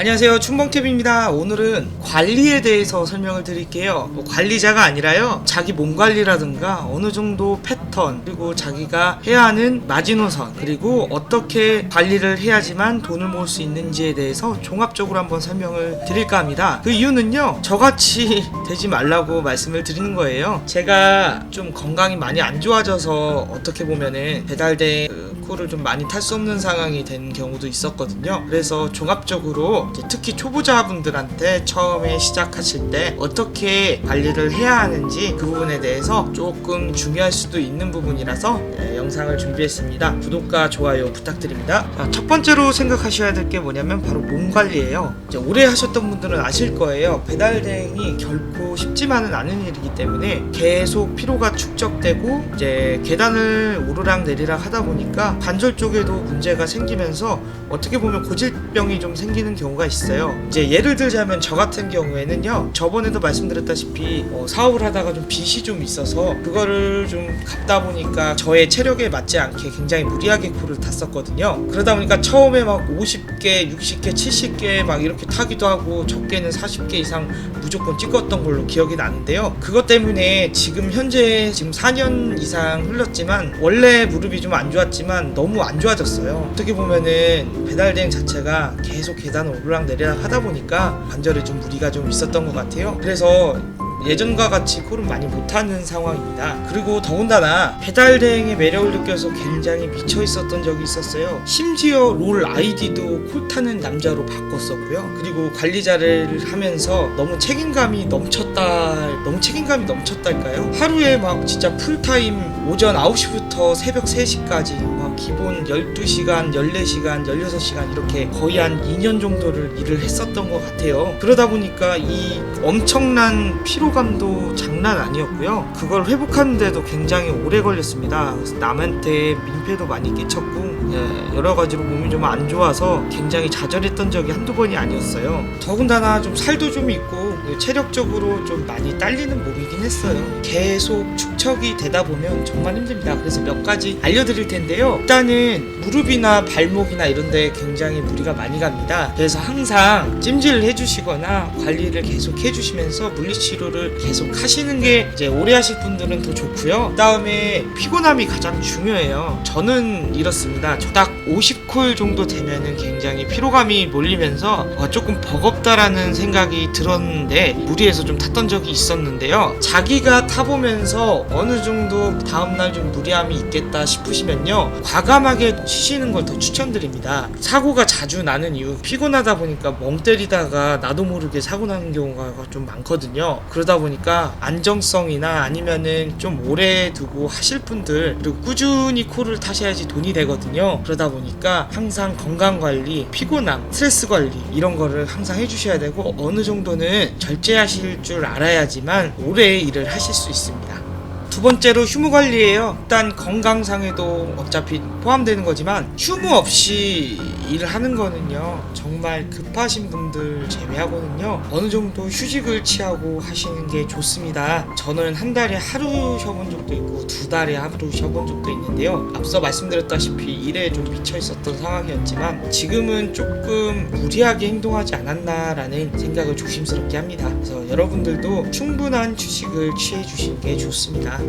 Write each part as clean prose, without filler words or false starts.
안녕하세요, 춘봉TV입니다. 오늘은 관리에 대해서 설명을 드릴게요. 관리자가 아니라요, 자기 몸 관리라든가 어느 정도 패턴, 그리고 자기가 해야 하는 마지노선, 그리고 어떻게 관리를 해야지만 돈을 모을 수 있는지에 대해서 종합적으로 한번 설명을 드릴까 합니다. 그 이유는요, 저같이 되지 말라고 말씀을 드리는 거예요. 제가 좀 건강이 많이 안 좋아져서 어떻게 보면은 배달된 코를 좀 많이 탈 수 없는 상황이 된 경우도 있었거든요. 그래서 종합적으로 특히 초보자분들한테 처음에 시작하실 때 어떻게 관리를 해야 하는지 그 부분에 대해서 조금 중요할 수도 있는 부분이라서 영상을 준비했습니다. 구독과 좋아요 부탁드립니다. 자, 첫 번째로 생각하셔야 될 게 뭐냐면 바로 몸 관리예요. 이제 오래 하셨던 분들은 아실 거예요. 배달 대행이 결코 쉽지만은 않은 일이기 때문에 계속 피로가 축적되고 이제 계단을 오르락 내리락 하다 보니까 관절 쪽에도 문제가 생기면서 어떻게 보면 고질병이 좀 생기는 경우가 있어요. 이제 예를 들자면 저 같은 경우에는요, 저번에도 말씀드렸다시피 사업을 하다가 좀 빚이 좀 있어서 그거를 좀 갚다 보니까 저의 체력에 맞지 않게 굉장히 무리하게 코를 탔었거든요. 그러다 보니까 처음에 막 50개, 60개, 70개 막 이렇게 타기도 하고 적게는 40개 이상 무조건 찍었던 걸로 기억이 나는데요. 그것 때문에 지금 현재 4년 이상 흘렀지만 원래 무릎이 좀 안 좋았지만 너무 안 좋아졌어요. 어떻게 보면은 배달대행 자체가 계속 계단을 오르락내리락 하다 보니까 관절에 좀 무리가 좀 있었던 것 같아요. 그래서 예전과 같이 코를 많이 못하는 상황입니다. 그리고 더군다나 배달대행의 매력을 느껴서 굉장히 미쳐 있었던 적이 있었어요. 심지어 롤 아이디도 코 타는 남자로 바꿨었고요. 그리고 관리자를 하면서 너무 책임감이 넘쳤달까요? 하루에 막 진짜 풀타임 오전 9시부터 새벽 3시까지 막 기본 12시간, 14시간, 16시간 이렇게 거의 한 2년 정도를 일을 했었던 것 같아요. 그러다 보니까 이 엄청난 피로감도 장난 아니었고요. 그걸 회복하는데도 굉장히 오래 걸렸습니다. 남한테 민폐도 많이 끼쳤고 여러 가지로 몸이 좀 안 좋아서 굉장히 좌절했던 적이 한두 번이 아니었어요. 더군다나 좀 살도 좀 있고 체력적으로 좀 많이 딸리는 몸이긴 했어요. 계속 축척이 되다 보면 정말 힘듭니다. 그래서 몇 가지 알려드릴 텐데요. 일단은 무릎이나 발목이나 이런 데 굉장히 무리가 많이 갑니다. 그래서 항상 찜질을 해주시거나 관리를 계속 해주시면서 물리치료를 계속 하시는 게 이제 오래 하실 분들은 더 좋고요. 그 다음에 피곤함이 가장 중요해요. 저는 이렇습니다. 딱 50콜 정도 되면은 굉장히 피로감이 몰리면서 조금 버겁다라는 생각이 들었는데 무리해서 좀 탔던 적이 있었는데요. 자기가 타보면서 어느 정도 다음날 좀 무리함이 있겠다 싶으시면요, 과감하게 쉬시는 걸 더 추천드립니다. 사고가 자주 나는 이유, 피곤하다 보니까 멍 때리다가 나도 모르게 사고 나는 경우가 좀 많거든요. 그러다 보니까 안정성이나 아니면은 좀 오래 두고 하실 분들, 그리고 꾸준히 코를 타셔야지 돈이 되거든요. 그러다 보니까 항상 건강관리, 피곤함, 스트레스 관리 이런 거를 항상 해주셔야 되고, 어느 정도는 절제하실 줄 알아야지만 오래 일을 하실 수 있습니다. 두 번째로 휴무 관리예요. 일단 건강상에도 어차피 포함되는 거지만 휴무 없이 일을 하는 거는요, 정말 급하신 분들 제외하고는요, 어느 정도 휴식을 취하고 하시는 게 좋습니다. 저는 한 달에 하루 쉬어본 적도 있고 2달에 하루 쉬어본 적도 있는데요. 앞서 말씀드렸다시피 일에 좀 미쳐 있었던 상황이었지만 지금은 조금 무리하게 행동하지 않았나라는 생각을 조심스럽게 합니다. 그래서 여러분들도 충분한 휴식을 취해 주시는 게 좋습니다.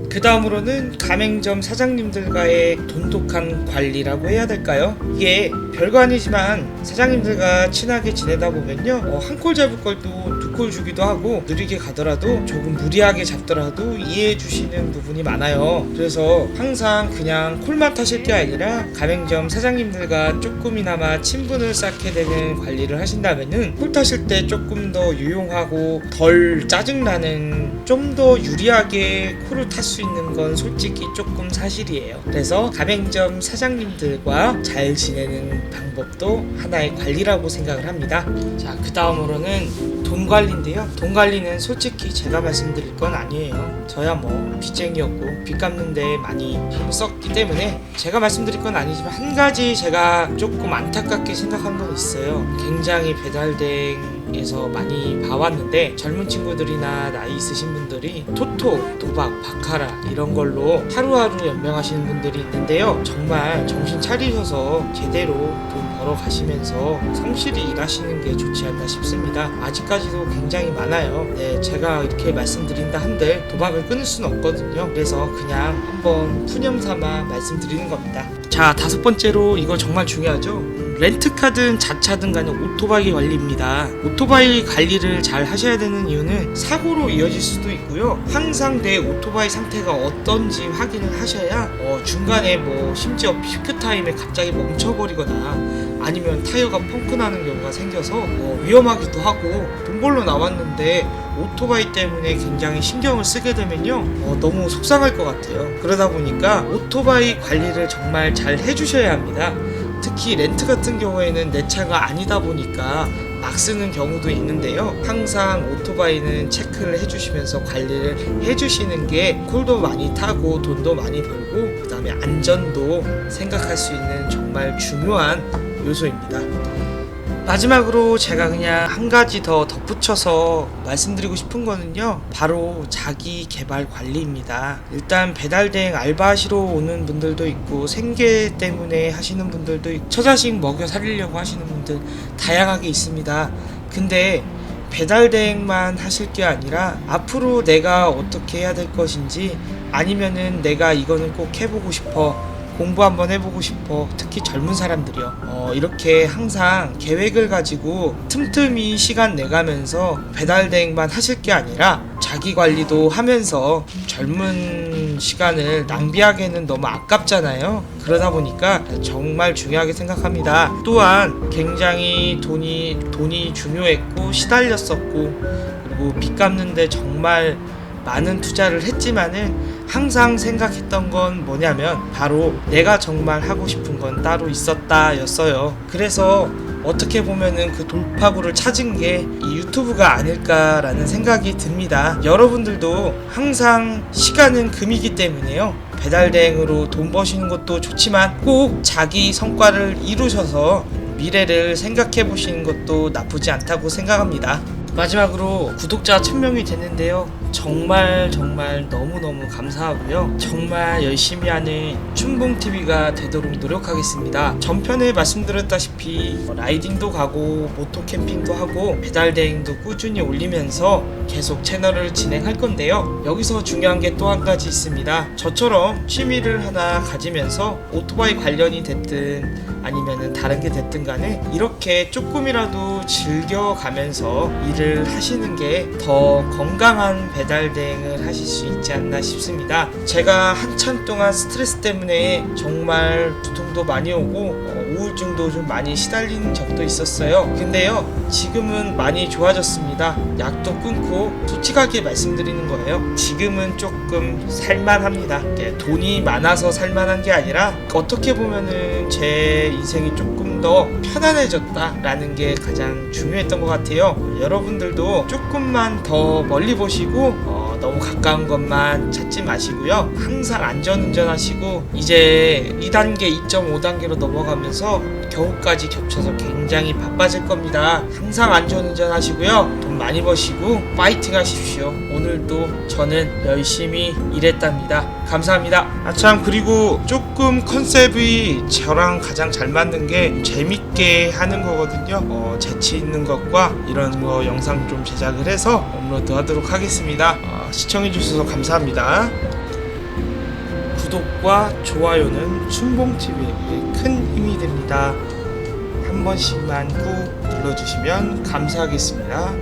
그 다음으로는 가맹점 사장님들과의 돈독한 관리라고 해야 될까요? 이게 별거 아니지만 사장님들과 친하게 지내다 보면요, 한 콜 잡을 걸 또 2콜 주기도 하고, 느리게 가더라도 조금 무리하게 잡더라도 이해해 주시는 부분이 많아요. 그래서 항상 그냥 콜만 타실 게 아니라 가맹점 사장님들과 조금이나마 친분을 쌓게 되는 관리를 하신다면은 콜 타실 때 조금 더 유용하고 덜 짜증나는, 좀 더 유리하게 콜을 탈 수 있는 건 솔직히 조금 사실이에요. 그래서 가맹점 사장님들과 잘 지내는 방법도 하나의 관리라고 생각을 합니다. 자, 그 다음으로는 돈 관리인데요. 돈 관리는 솔직히 제가 말씀드릴 건 아니에요. 저야 뭐 빚쟁이였고 빚 갚는데 많이 힘을 썼기 때문에 제가 말씀드릴 건 아니지만, 한 가지 제가 조금 안타깝게 생각한 건 있어요. 굉장히 배달대행에서 많이 봐왔는데 젊은 친구들이나 나이 있으신 분들이 토토, 도박, 바카라 이런 걸로 하루하루 연명하시는 분들이 있는데요. 정말 정신 차리셔서 제대로 돈 걸어가시면서 성실히 일하시는 게 좋지 않나 싶습니다. 아직까지도 굉장히 많아요. 네, 제가 이렇게 말씀드린다 한들 도박을 끊을 수는 없거든요. 그래서 그냥 한번 푸념 삼아 말씀드리는 겁니다. 자, 5번째로 이거 정말 중요하죠. 렌트카든 자차든 간에 오토바이 관리입니다. 오토바이 관리를 잘 하셔야 되는 이유는 사고로 이어질 수도 있고요. 항상 내 오토바이 상태가 어떤지 확인을 하셔야 중간에 뭐 심지어 피크 타임에 갑자기 멈춰버리거나 아니면 타이어가 펑크 나는 경우가 생겨서 위험하기도 하고 돈 벌러 나왔는데 오토바이 때문에 굉장히 신경을 쓰게 되면요 너무 속상할 것 같아요. 그러다 보니까 오토바이 관리를 정말 잘 해주셔야 합니다. 특히 렌트 같은 경우에는 내 차가 아니다 보니까 막 쓰는 경우도 있는데요. 항상 오토바이는 체크를 해주시면서 관리를 해주시는 게 콜도 많이 타고 돈도 많이 벌고 그 다음에 안전도 생각할 수 있는 정말 중요한 요소입니다. 마지막으로 제가 그냥 한 가지 더 덧붙여서 말씀드리고 싶은 거는요, 바로 자기 개발 관리입니다. 일단 배달대행 알바하시러 오는 분들도 있고 생계 때문에 하시는 분들도 있고 처자식 먹여 살리려고 하시는 분들 다양하게 있습니다. 근데 배달대행만 하실 게 아니라 앞으로 내가 어떻게 해야 될 것인지, 아니면은 내가 이거는 꼭 해보고 싶어, 공부 한번 해보고 싶어, 특히 젊은 사람들이요. 이렇게 항상 계획을 가지고 틈틈이 시간 내가면서 배달대행만 하실 게 아니라 자기 관리도 하면서 젊은 시간을 낭비하기에는 너무 아깝잖아요. 그러다 보니까 정말 중요하게 생각합니다. 또한 굉장히 돈이 중요했고 시달렸었고, 그리고 빚 갚는데 정말 많은 투자를 했지만은 항상 생각했던 건 뭐냐면 바로 내가 정말 하고 싶은 건 따로 있었다 였어요. 그래서 어떻게 보면은 그 돌파구를 찾은 게 이 유튜브가 아닐까라는 생각이 듭니다. 여러분들도 항상 시간은 금이기 때문에요, 배달대행으로 돈 버시는 것도 좋지만 꼭 자기 성과를 이루셔서 미래를 생각해 보시는 것도 나쁘지 않다고 생각합니다. 마지막으로 구독자 1000명이 됐는데요, 정말 너무너무 감사하고요. 정말 열심히 하는 춘봉TV가 되도록 노력하겠습니다. 전편에 말씀드렸다시피 라이딩도 가고 모토 캠핑도 하고 배달대행도 꾸준히 올리면서 계속 채널을 진행할 건데요, 여기서 중요한 게 또 한 가지 있습니다. 저처럼 취미를 하나 가지면서 오토바이 관련이 됐든 아니면은 다른 게 됐든 간에 이렇게 조금이라도 즐겨가면서 일을 하시는 게 더 건강한 배달대행을 하실 수 있지 않나 싶습니다. 제가 한참 동안 스트레스 때문에 정말 두통도 많이 오고 우울증도 좀 많이 시달리는 적도 있었어요. 근데요, 지금은 많이 좋아졌습니다. 약도 끊고 솔직하게 말씀드리는 거예요. 지금은 조금 살만합니다. 돈이 많아서 살만한 게 아니라 어떻게 보면은 제 인생이 조금 더 편안해졌다라는 게 가장 중요했던 것 같아요. 여러분들도 조금만 더 멀리 보시고 너무 가까운 것만 찾지 마시고요. 항상 안전운전 하시고 이제 2단계, 2.5단계로 넘어가면서 겨울까지 겹쳐서 굉장히 바빠질 겁니다. 항상 안전운전 하시고요. 돈 많이 버시고 파이팅 하십시오. 오늘도 저는 열심히 일했답니다. 감사합니다. 참, 그리고 조금 컨셉이 저랑 가장 잘 맞는 게 재밌게 하는 거거든요. 재치 있는 것과 이런 거 영상 좀 제작을 해서 업로드 하도록 하겠습니다. 시청해주셔서 감사합니다. 구독과 좋아요는 춘봉TV에게 큰 힘이 됩니다. 한 번씩만 꾹 눌러주시면 감사하겠습니다.